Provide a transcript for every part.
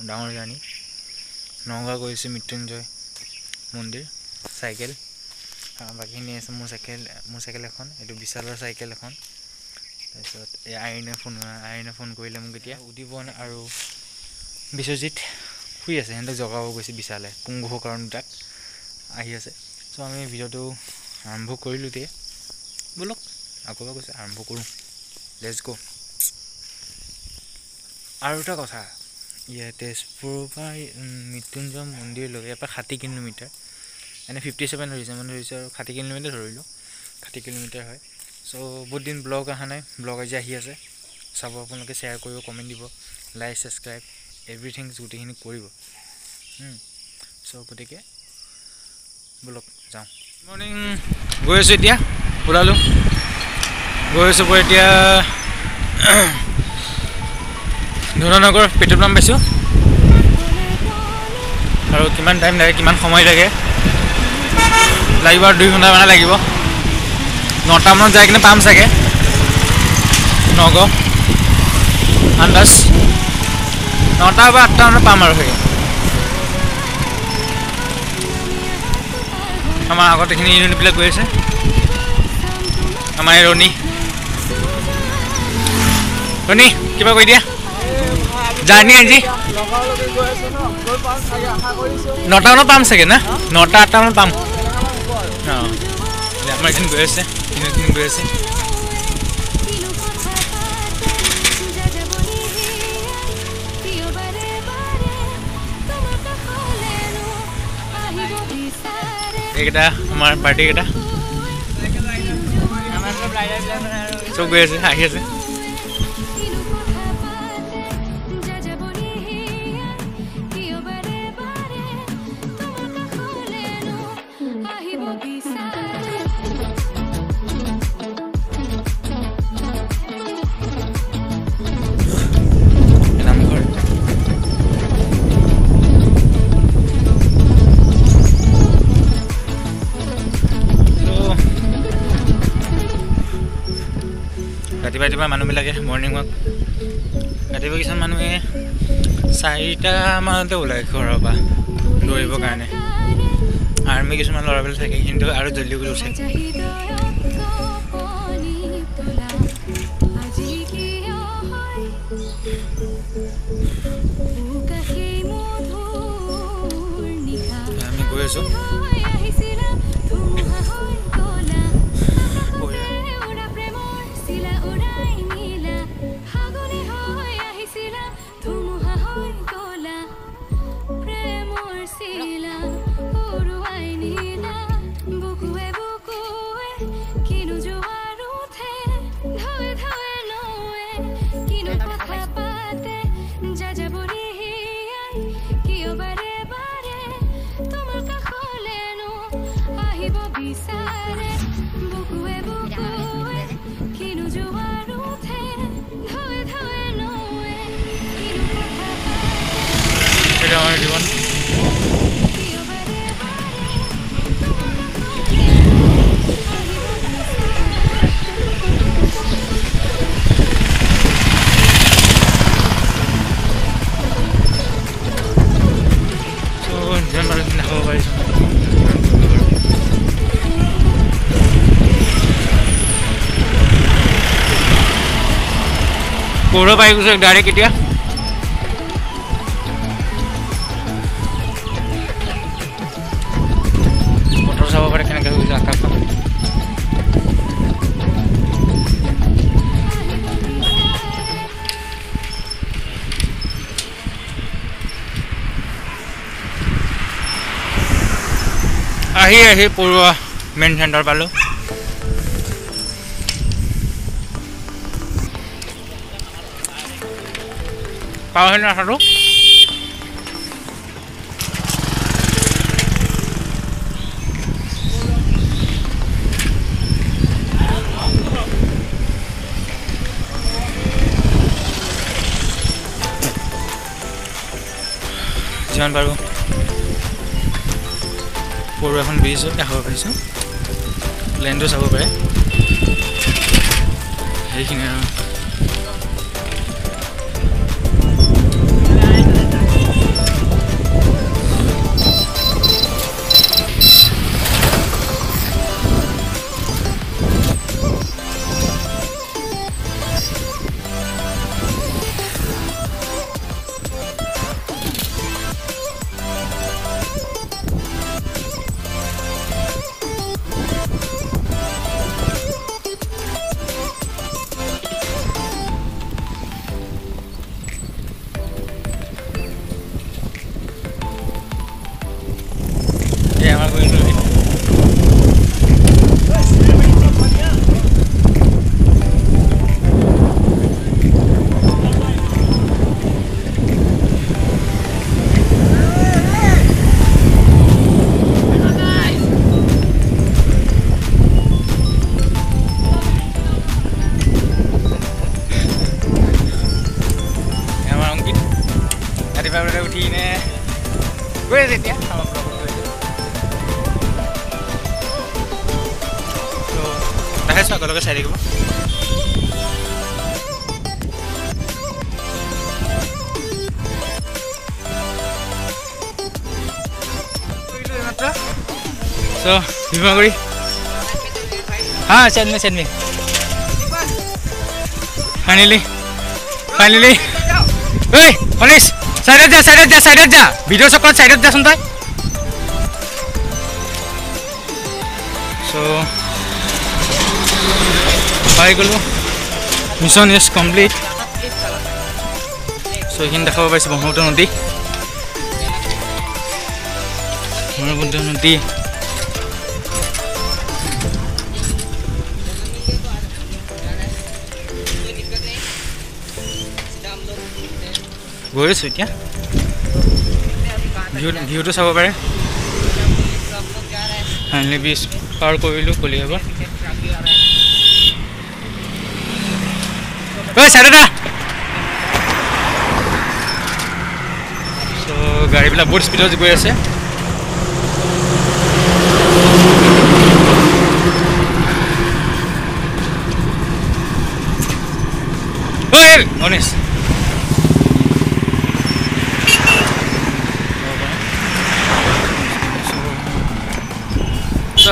ডাঙৰ জাৰ্ণি নগাঁও গৈছে মৃত্যুঞ্জয় মন্দিৰ চাইকেল বাকীখিনি আছে মোৰ চাইকেল এখন এইটো বিশালৰ চাইকেল এখন তাৰপিছত এই আইনে ফোন কৰিলে মোক এতিয়া উদিবন আৰু বিশ্বজিৎ শুই আছে সিহঁতক জগাব গৈছে বিশালে পুংগুহ কাৰণ তাক আহি আছে চ' আমি ভিডিঅ'টো আৰম্ভ কৰিলোঁ এতিয়া ব'লক আকৌ কৈছে আৰম্ভ কৰোঁ লেটছ গ' আৰু এটা কথা তেজপুৰৰ পৰা মৃত্যুঞ্জয় মন্দিৰলৈ ইয়াৰ পৰা 60 কিলোমিটাৰ এনে 57 ধৰিছে মানে ধৰিছে আৰু 60 কিলোমিটাৰ ধৰিলোঁ 60 কিলোমিটাৰ হয় চ' বহুত দিন ব্লগ অহা নাই ব্লগ আজি আহি আছে চাব আপোনালোকে শ্বেয়াৰ কৰিব কমেণ্ট দিব লাইক ছাবস্ক্ৰাইব এভৰিথিং গোটেইখিনি কৰিব চ' গতিকে ব'লক যাওঁ মৰ্ণিং গৈ আছোঁ এতিয়া ওলালোঁ গৈ আছোঁ এতিয়া ধুননগৰ পেট্ৰল পাম্প পাইছোঁ আৰু কিমান টাইম লাগে কিমান সময় লাগে লাগিব আৰু 2 ঘণ্টা মানে লাগিব 9টা মানত যাই কিনে পাম চাগে নগাঁও আন্দাজ 9টা বা 8টা মানত পাম আৰু চাগে আমাৰ আগত এইখিনি ইউনিটবিলাক গৈ আছে আমাৰ ৰণী কিবা কৈ দিয়া জাৰ্ণি আজি 9টা মানত পাম চাগে না 9টা 8টা মানত পাম আমাৰ এইখিনি গৈ আছে ইউনিটখিনি গৈ আছে এইকেইটা আমাৰ পাৰ্টিকেইটা চব গৈ আছে আহি আছে ৰাতিপুৱা মানুহবিলাকে মৰ্ণিং ৱাক ৰাতিপুৱা কিছুমান মানুহে 4টা মানতে ওলায় ঘৰৰ পৰা দৌৰিবৰ কাৰণে আৰ্মি কিছুমান ল'ৰাবিলাক থাকে কিন্তু আৰু জল্দি কৰি উঠে আমি গৈ আছোঁ আমাৰ জীবন পৌৰ পাই গৈছে ডাইৰেক্ট এতিয়া বতৰ চাব পাৰে কেনেকৈ হৈছে আকাশখন আহি পৌৰ মেইন চেণ্টাৰ পালোঁ পাওঁ না ৰাস্তাটো যিমান পাৰোঁ পৌৰ এখন ব্ৰিজত দেখাব পাৰিছোঁ লেণ্ডটো চাব পাৰে সেইখিনি আৰু কৰিলোঁ ৰাতিপুৱা উঠি কিনে গৈ আছে এতিয়া দেখাইছোঁ আগলৈকে চাই থাকিব So, Bimaguri. हाँ, सेंड में. Finally. Hey, Onis, side जा. Video सकल side जा सुनता है. So, bye गलो. Mission is complete. So, हिंदा खावा पाइसे बहुत नदी. ब्रह्मपुत्र नदी. गई आছো এতিয়া ভিউটো চাব পাৰে ফাইনেলি বিচ পাৰ কৰিলোঁ কলিয়াবৰ ঐ চাইডা সো গাড়ীবিলাক বহুত স্পীডত গৈ আছে ঐ অনিশ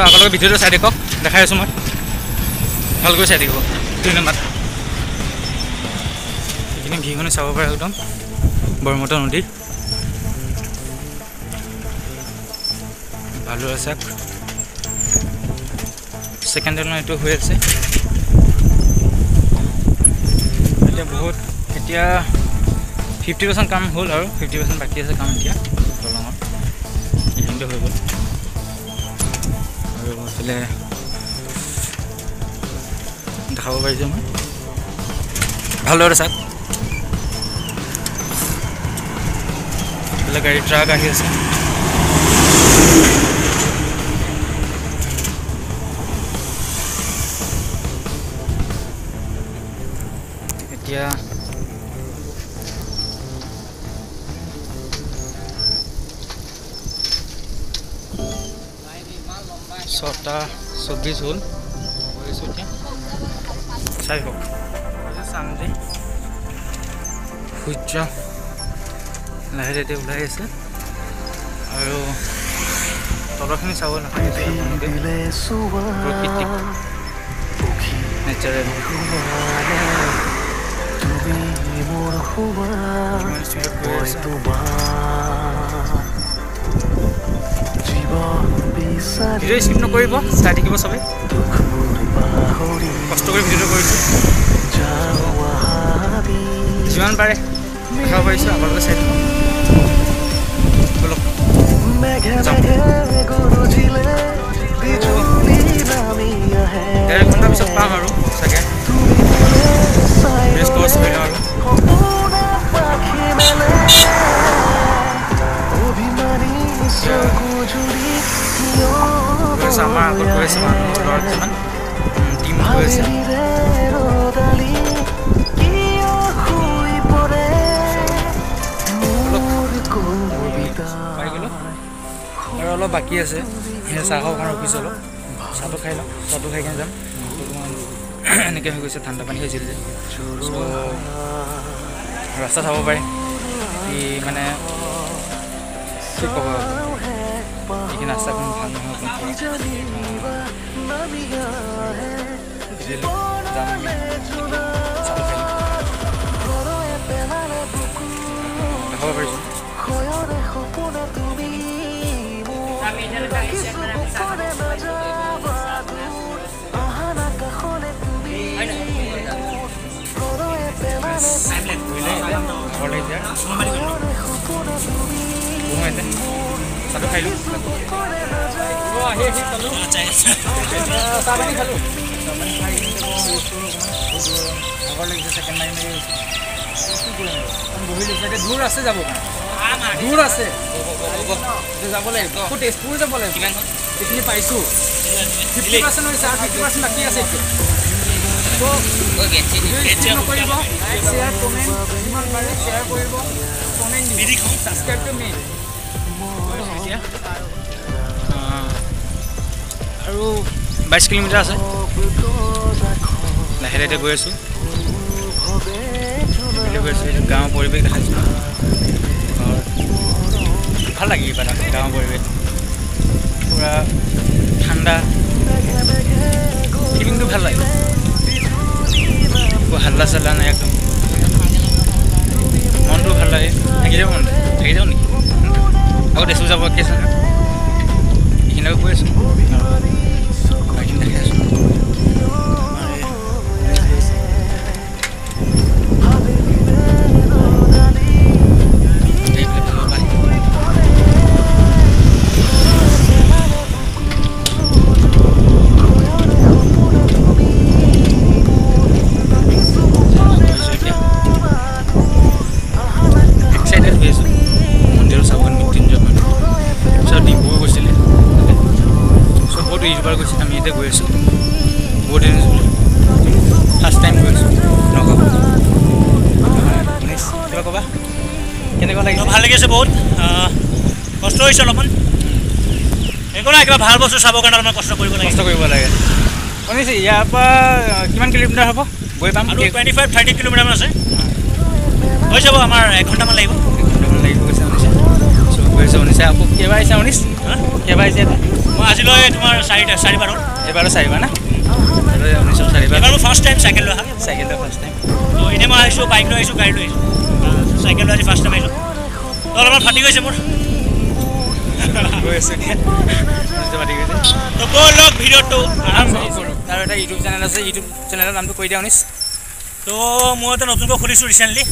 আগলৈকে ভিডিঅ'টো চাই দেখক দেখাই আছোঁ মই ভালকৈ চাই থাকিব 2 নম্বৰ এইখিনি ভিউখিনি চাব পাৰে একদম ব্ৰহ্মপুত্ৰ নদী ভালো আছে সেকেন্ড টাইম এইটো হৈ আছে এতিয়া বহুত এতিয়া 50% কাম হ'ল আৰু 50% বাকি আছে কাম এতিয়া দলঙৰ এইখিনিতে হৈ গ'ল ले দেখাব পাৰিছো মই ভালো আছে ले গাড়ী ট্ৰাক আহি আছে এতিয়া 6:24 হ'ল গৈছো এতিয়া চাই হওক সামনে সূৰ্য লাহে ওলাই আছে আৰু তলখিনি চাব নাপায় প্ৰকৃতিক নেচাৰেল তুমি মোৰ ভিডিঅ' স্কিপ নকৰিব চাই থাকিব সবে কষ্ট কৰি ভিডিঅ'টো কৰিছোঁ যিমান পাৰে দেখাব পাৰিছোঁ আপোনালোকে চাই থাকিব বলক ডেৰ ঘণ্টা পিছত পাম আৰু চাগে ৰেষ্ট কষ্ট কৰি লওঁ আৰু আমাৰ আগত গৈ আছে মানুহৰ ল'ৰা কিছুমান টিম গৈ আছে পাই গ'লো আৰু অলপ বাকী আছে চাহ খাওঁ কাৰণে ৰখিছোঁ অলপ চাহটো খাই লওঁ চাহটো খাই কিনে যাম এনেকৈ হৈ গৈছে ঠাণ্ডা পানী খাইছিল যে ৰাস্তা চাব পাৰে কি মানে কি ক'ব এইখিনি ৰাস্তাখন ভাল নহয় যাম আমি চাহ খাই দেখাব পাৰিছোঁ চাহটো খাই লওঁ আহি খালোঁ চাহ পানী খালোঁ চাহপানী খাই ভাগৰ লাগিছে ছেকেণ্ড মাৰি মাৰি বহি লৈছে এতিয়া দূৰ আছে যাব দূৰ আছে যাব লাগিব তেজপুৰ যাব লাগিব এইখিনি পাইছোঁ 50% হৈছে আৰু 50% বাকী আছে এতিয়া নকৰিব শ্বেয়াৰ কমেণ্ট যিমান পাৰে শ্বেয়াৰ কৰিব কমেণ্ট দিব ছাবস্ক্ৰাইবটো মেইন এতিয়া আৰু 22 কিলোমিটাৰ আছে লাহে লাহে গৈ আছোঁ গাঁৱৰ পৰিৱেশ দেখাইছোঁ ভাল লাগে কিবা এটা গাঁৱৰ পৰিৱেশ পূৰা ঠাণ্ডা ফিলিংটো ভাল লাগে একো হাল্লা চাল্লা নাই একদম মনটো ভাল লাগে থাকি যাওঁ নেকি আকৌ দেশো যাব কি আছে এইখিনিলৈকে গৈ আছোঁ এইখিনি দেখি আছোঁ আমি এতিয়া গৈ আছোঁ বহুত দিন ফাৰ্ষ্ট টাইম গৈ আছোঁ কিবা ক'বা কেনেকুৱা লাগিছে ভাল লাগিছে বহুত কষ্ট হৈছে অলপমান একো নাই কিবা ভাল বস্তু চাবৰ কাৰণে অলপমান কষ্ট কৰিব লাগে শুনিছে ইয়াৰ পৰা কিমান কিলোমিটাৰ হ'ব গৈ পাম আৰু 25-30 কিলোমিটাৰমান আছে হৈ যাব আমাৰ 1 ঘণ্টামান লাগিব গৈছে শুনিছে আকৌ কেইবাৰ আহিছে শুনিছ কেইবাৰ আহিছে মই আজিলৈ তোমাৰ 4বাৰ হ'ল এইবাৰো 4বাৰ না এবাৰ মোৰ ফাৰ্ষ্ট টাইম চাইকেল লৈ অহা ফাৰ্ষ্ট টাইম তো এনেই মই আহিছোঁ বাইক লৈ আহিছোঁ গাড়ী লৈ আহিছোঁ চাইকেল লৈ আজি ফাৰ্ষ্ট টাইম আহিছোঁ তো অলপমান ফাটি গৈছে মোৰ গৈ আছোঁ ফাটি গৈছে তো ব'লক ভিডিঅ'টো আৰম্ভ কৰোঁ আৰু এটা ইউটিউব চেনেল আছে ইউটিউব চেনেলৰ নামটো কৈ দিয়া শুনিছ তো মই এটা নতুনকৈ খুলিছোঁ ৰিচেণ্টলি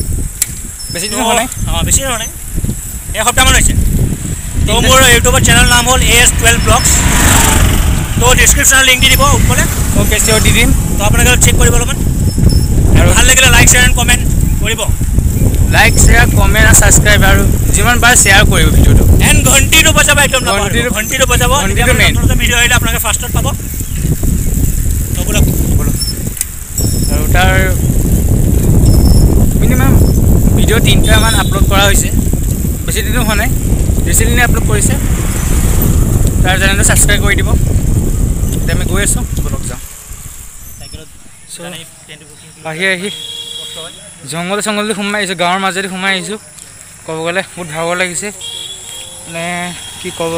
বেছি দিন হোৱা নাই বেছি দিন হোৱা নাই এসপ্তাহমান হৈছে তো মোৰ ইউটিউবৰ চেনেলৰ নাম হ'ল AS12 ব্লগছ তো ডিছক্ৰিপশ্যনত লিংক দি দিব ওপৰলে অ'কে চিয়'ৰ দি দিম তো আপোনালোকে চেক কৰিব অলপমান আৰু ভাল লাগিলে লাইক শ্বেয়াৰ এণ্ড কমেণ্ট কৰিব লাইক শ্বেয়াৰ কমেণ্ট আৰু ছাবস্ক্ৰাইব আৰু যিমান পাৰে শ্বেয়াৰ কৰিব ভিডিঅ'টো এণ্ড ঘণ্টিটো বজাব একদম ঘণ্টিটো বজাব নতুন ভিডিঅ' আহিলে আপোনালোকে ফাৰ্ষ্টত পাব তো ব'লক আৰু তাৰ মিনিমাম ভিডিঅ' 3টামান আপলোড কৰা হৈছে বেছি দিনো হোৱা নাই ৰিচেণ্টলি আপলোড কৰিছে তাৰ চেনেলটো ছাবস্ক্ৰাইব কৰি দিব এতিয়া আমি গৈ আছোঁ ব'লক যাওঁ আহি জংঘল চংঘলদি সোমাই আহিছোঁ গাঁৱৰ মাজেদি সোমাই আহিছোঁ ক'ব গ'লে বহুত ভাগৰ লাগিছে মানে কি ক'ব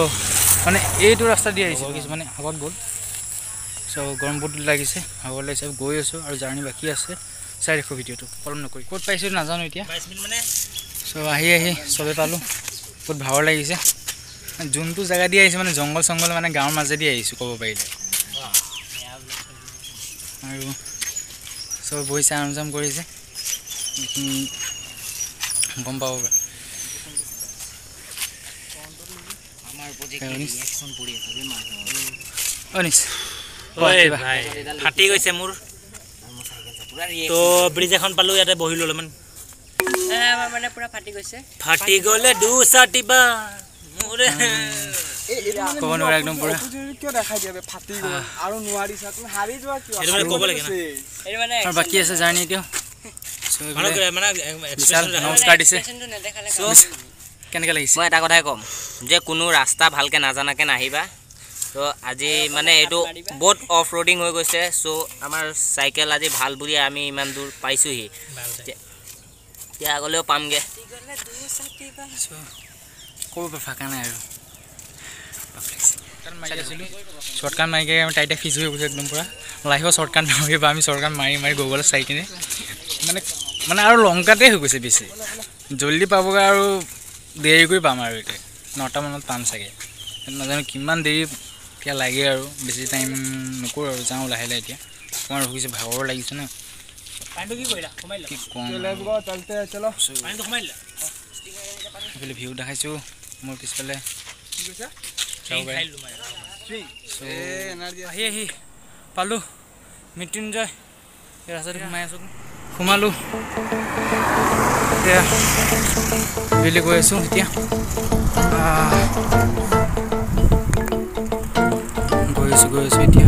মানে এইটো ৰাস্তা দি আহিছোঁ কিছুমানে আগত গ'ল চ' গৰম বহুত লাগিছে ভাগৰ লাগিছে গৈ আছোঁ আৰু জাৰ্ণি বাকী আছে চাই দেখোঁ ভিডিঅ'টো পলম নকৰি ক'ত পাইছোঁ নাজানো এতিয়া চ' আহি চবেই পালোঁ বহুত ভাগৰ লাগিছে যোনটো জেগা দি আহিছোঁ মানে জংঘল চংঘল মানে গাঁৱৰ মাজেদি আহিছোঁ ক'ব পাৰিলে আৰু চব বহিছে আৰাম চাম কৰিছে গম পাব পাৰে ফাটি গৈছে মোৰ তো ব্ৰিজ এখন পালোঁ ইয়াতে বহিলোঁ অলপমান মানে পুৰা ফাটি গৈছে ফাটি গ'লে দুচাটিবা মোৰে ক'ব নোৱাৰে একদম পুৰা কিয় দেখাই দিয়াবে ফাটি গ'ল আৰু নোৱাৰিছা তুমি হাৰি যোৱা কিয় এইটো মানে ক'ব লাগে না এইটো মানে আৰু বাকী আছে জাৰ্ণি এতিয়া মানে নমস্কাৰ দিছে কেনেকৈ লাগিছে মই এটা কথাই ক'ম যে কোনো ৰাস্তা ভালকৈ নাজানাকৈ নাহিবা তো আজি মানে এইটো বহুত অফ ৰোডিং হৈ গৈছে চ' আমাৰ চাইকেল আজি ভাল বুলি আমি ইমান দূৰ পাইছোঁহি এতিয়া আগলৈও পামগৈ ক'ব ফাঁকা নাই আৰু শ্বৰ্টকাট মাৰি আমি টাইটে ফিজ হৈ গৈছে একদম পূৰা লাইফত শ্বৰ্টকাট মাৰিবা আমি শ্বৰ্টকাট মাৰি গুগলত চাই কিনে মানে আৰু লং কাটেই হৈ গৈছে বেছি জল্দি পাবগৈ আৰু দেৰি কৰি পাম আৰু এতিয়া 9টা মানত পাম চাগে নাজানো কিমান দেৰি এতিয়া লাগে আৰু বেছি টাইম নকৰোঁ আৰু যাওঁ লাহে লাহে এতিয়া অকণমান ৰখিছে ভাগৰ লাগিছে ন কি ক'ম সেইফালে ভিউ দেখাইছোঁ মোৰ পিছফালে কৈছা আহি পালোঁ মৃত্যুঞ্জয় এই ৰাস্তাটো সোমাই আছোঁ সোমালোঁ এতিয়া বুলি গৈ আছোঁ এতিয়া গৈ আছোঁ এতিয়া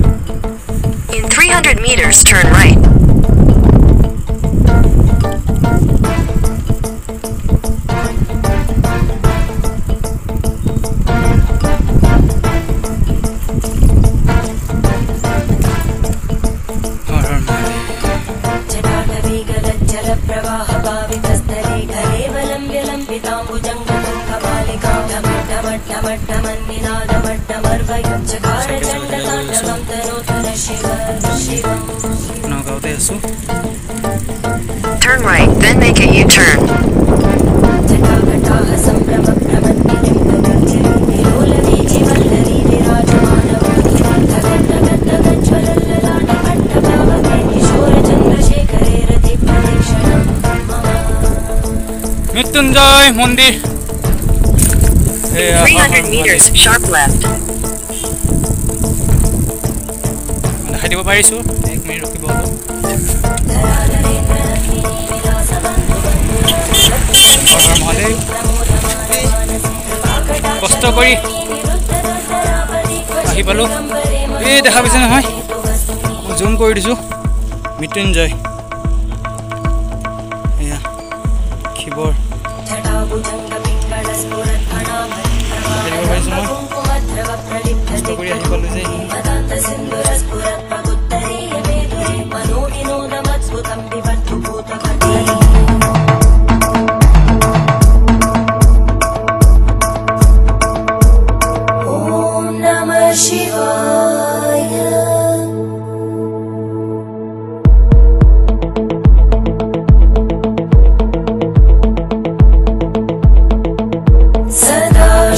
In 300 meters, turn right. Turn right, then make a U-turn. Mrityunjay মন্দিৰ 300 meters, sharp left. দেখাই দিব পাৰিছোঁ 1 মিনিট ৰখিব মহাদেৱ কষ্ট কৰি আহি পালোঁ এই দেখা পাইছে নহয় জুম কৰি দিছোঁ মৃত্যুঞ্জয় এয়া শিৱৰ পাৰিছোঁ মই কষ্ট কৰি আহি পালোঁ যে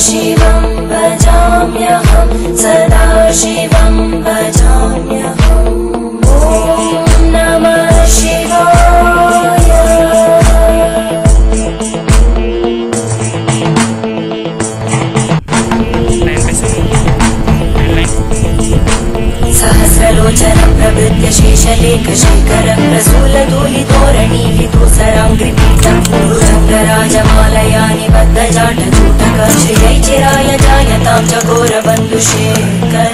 शिवं भजाम्यहं सदा शिवं भजाम्यहं ॐ नमः शिवाय सहस्रलोचनं प्रभृत्य शेषलेखशेखरं प्रसूलधूलितोरणीविदूसराङ्घ्रिपीठं भुजङ्गराजमालया निबद्धजाटचूटक श्रियै चिराय जायतां च घोरबन्धुशेखर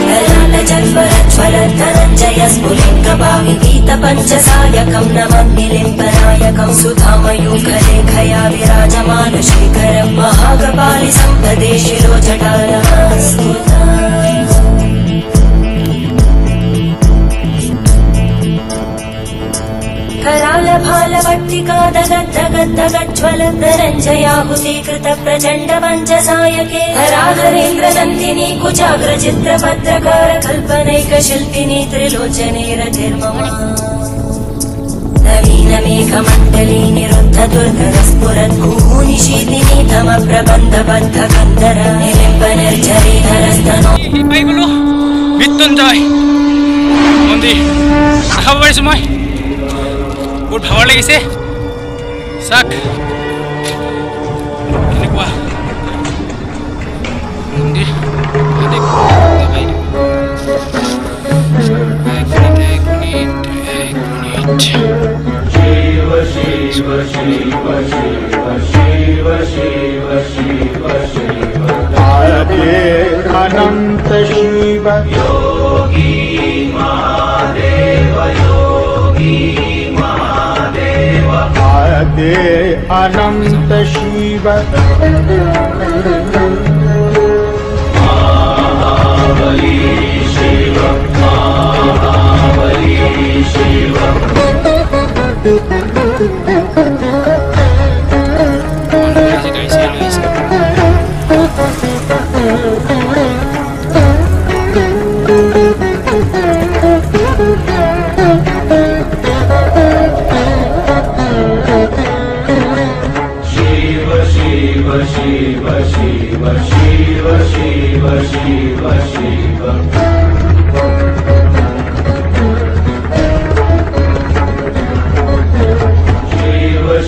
ललाटजल्परज्वलद्धनञ्जय स्फुलिङ्गभाविगीतपञ्चसायकं नमामि लिम्बनायकं सुधामयूखलेखया विराजमानशेखरं महाकपालि सम्पदे शिरोजटानस्फुता करालभालवट्टिका दगद्दगद्दगज्ज्वलद्धनञ्जयाहुतीकृत प्रचण्ड पञ्चसायके हराधरेन्द्रनन्दिनी कुचाग्रचित्रभद्रकार कल्पनैकशिल्पिनी त्रिलोचने रतिर्मम नवीनमेघमण्डली निरुद्धदुर्धरस्फुरद्भूनिशीतिनी तमप्रबन्धबद्धकन्दर निलिम्बनिर्झरीधरस्तनो মৃত্যুঞ্জয় মন্দিৰ দেখাব পাৰিছোঁ মই বহুত ভাগৰ লাগিছে চাক এনেকুৱা মন্দিৰ अनंत शिव योगी महादेव आदे अनंत शिव महाबली शिव शिव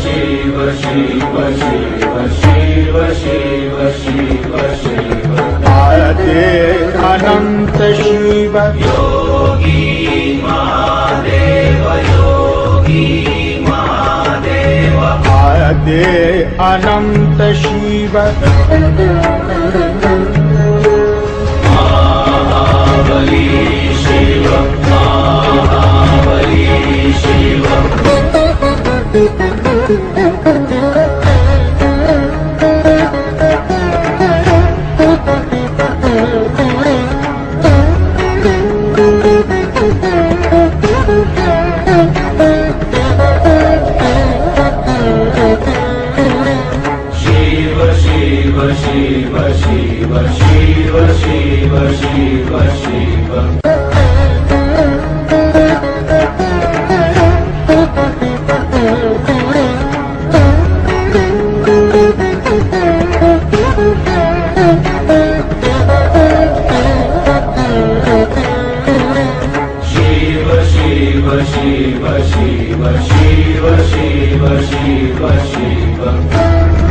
शिव शिव शिव शिव शिव शिव शिव आदे अनंत शिव योगी महादेव योगी महादेव आदे अनंत शिव महाबली शिव महाबली शिव शिव शिव शिव शिव शिव शिव शिव शिव शिव शिव शिव शिव शिव शिव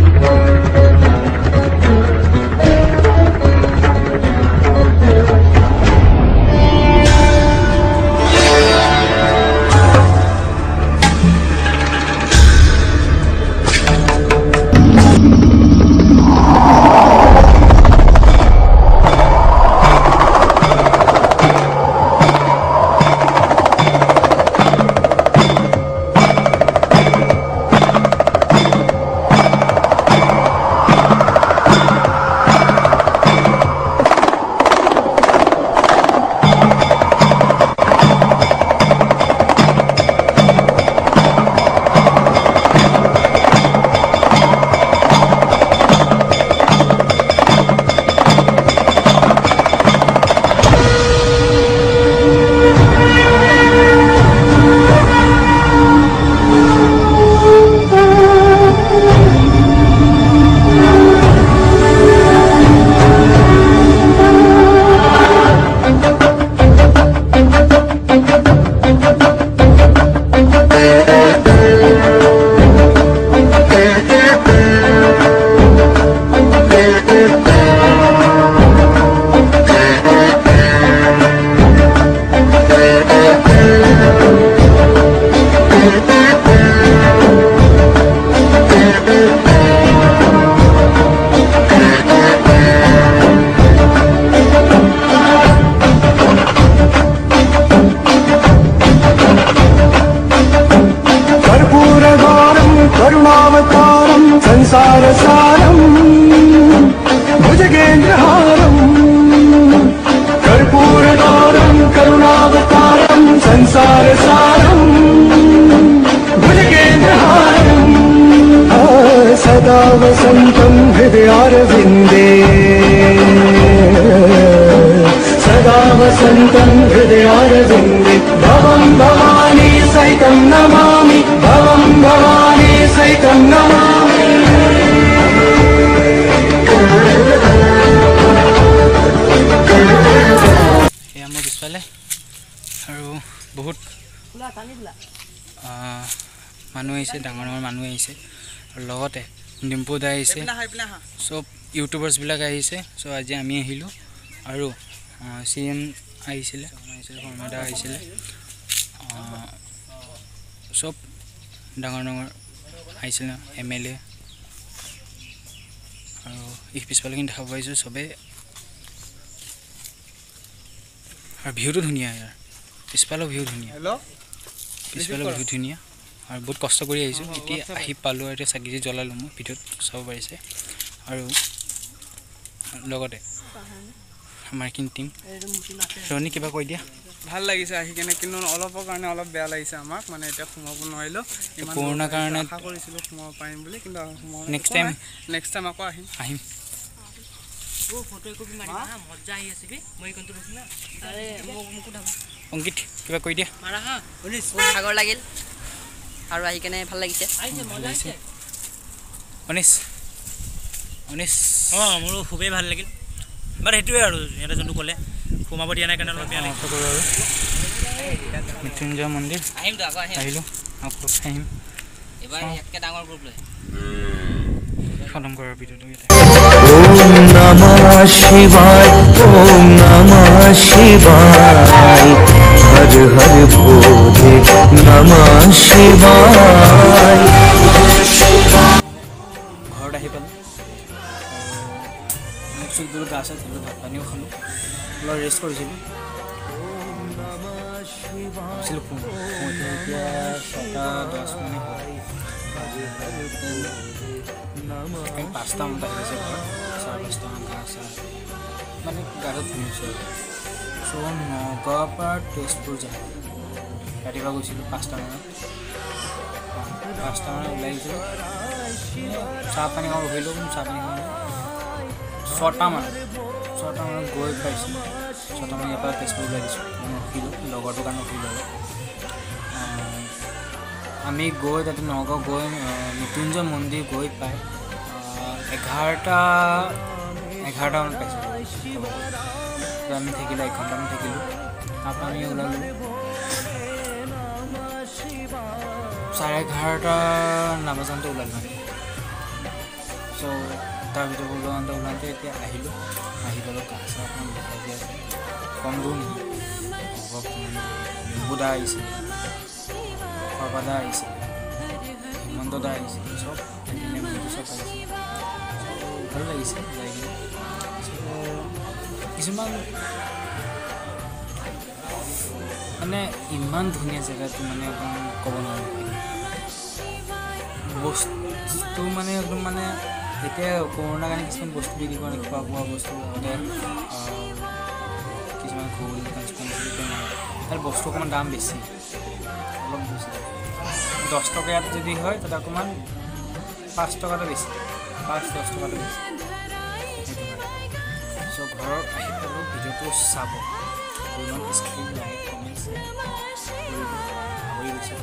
संसारसारं भुजगेन्द्रहारं कर्पूरगौरं करुणावतारं संसारसारं भुजगेन्द्रहारं सदा वसन्तं हृदयारविन्दे सदा वसन्तं हृदयारविन्दे भवं भवानी सहितं नमामि भवं भवानी सहितं नमामि মোৰ পিছফালে আৰু বহুত মানুহ আহিছে ডাঙৰ ডাঙৰ মানুহ আহিছে আৰু লগতে ডিম্পু দা আহিছে চব ইউটিউবাৰ্ছবিলাক আহিছে চ' আজি আমি আহিলোঁ আৰু CM আহিছিলে শৰ্মাদা আহিছিলে চব ডাঙৰ ডাঙৰ আহিছিলে MLA আৰু এই পিছফালেখিনি দেখা পাইছোঁ চবেই আৰু ভিউটো ধুনীয়া ইয়াৰ পিছফালৰ ভিউ ধুনীয়া পিছফালৰ ভিউ ধুনীয়া আৰু বহুত কষ্ট কৰি আহিছোঁ এতিয়া আহি পালোঁ আৰু এতিয়া চাকি জ্বলালোঁ মই ভিডিঅ'ত চাব পাৰিছে আৰু লগতে আমাৰ এইখিনি টিম ৰণী কিবা কৈ দিয়া ভাল লাগিছে আহি কেনে কিন্তু অলপৰ কাৰণে অলপ বেয়া লাগিছে আমাক মানে এতিয়া সোমাব নোৱাৰিলোঁ কৰোণাৰ কাৰণে আশা কৰিছিলোঁ সোমাব পাৰিম বুলি কিন্তু নেক্সট টাইম আকৌ আহিম অংকিত কিবা কৈ দিয়া ভাগৰ লাগিল আৰু আহি কেনে ভাল লাগিছে অনিশ মোৰো খুবেই ভাল লাগিল বাট সেইটোৱে আৰু সিহঁতে যোনটো ক'লে সোমাব দিয়া নাই কাৰণে অলপ বেয়া লাগিছে কৰোঁ আৰু মৃত্যুঞ্জয় মন্দিৰ আহিলোঁ আকৌ আহিম খতম কৰাৰ ভিডিঅ'টো ইয়াতে ओम नमः शिवाय ओम नमः शिवाय हर हर भोले नमः शिवाय ঘৰত আহি পালোঁ মুখ চুখ ধুলোঁ গা চা ধুলোঁ ভাত পানীও খালোঁ অলপ ৰেষ্ট কৰিছিলোঁ ভাবিছিলোঁ শুওঁতে এতিয়া 6:10 মানে হয় 5টামান বাজিছে ঘৰত 5:30 গা চা মানে গাটো ধুইছোঁ চ' নগাঁৱৰ পৰা তেজপুৰ যাম ৰাতিপুৱা গৈছিলোঁ 5টামানত 5টামানত ওলাই আহিছোঁ চাহ পানী খাওঁ ৰখিলোঁ চাহ পানী খাওঁ 6টামানত গৈ পাইছোঁ 6টামান ইয়াৰ পৰা তেজপুৰ ওলাই দিছোঁ ৰখিলোঁ লগৰটোৰ কাৰণে ৰখিলোঁ আমি গৈ তাতে নগাঁও গৈ মৃত্যুঞ্জয় মন্দিৰ গৈ পাই 11টামান পাইছোঁ আমি থাকিলোঁ 1 ঘণ্টামান থাকিলোঁ তাৰপৰা আমি ওলালোঁ 11:30 নাবাজাওঁতে ওলালোঁ আমি চ' তাৰ ভিতৰত ওলাওঁতে এতিয়া আহিলোঁ আহি পেলাই গা চা অকণমান দেখাই দিয়া আছে কম দূৰ নেকি বুদা আহিছে সৰ্বাদা আহিছে হিমন্ত দা আহিছে চব চব আহিছে ভাল লাগিছে যাই কিনে কিছুমান মানে ইমান ধুনীয়া জেগাটো মানে একদম ক'ব নোৱাৰোঁ বস্তু মানে একদম মানে এতিয়া কৰোণাৰ কাৰণে কিছুমান বস্তু বিক্ৰী কৰে খোৱা বোৱা বস্তু লগতে কিছুমান ঘূল তাৰ বস্তু অকণমান দাম বেছি অলপ বেছি 10 টকা ইয়াত যদি হয় তাত অকণমান 5 টকাটো বেছি 5-10 টকাটো বেছি সেইটো হয় চ' ঘৰত আহি পেলাই ভিডিঅ'টো চাব স্ক্ৰীন লাইক কমেণ্টছ কৰিব গৈছে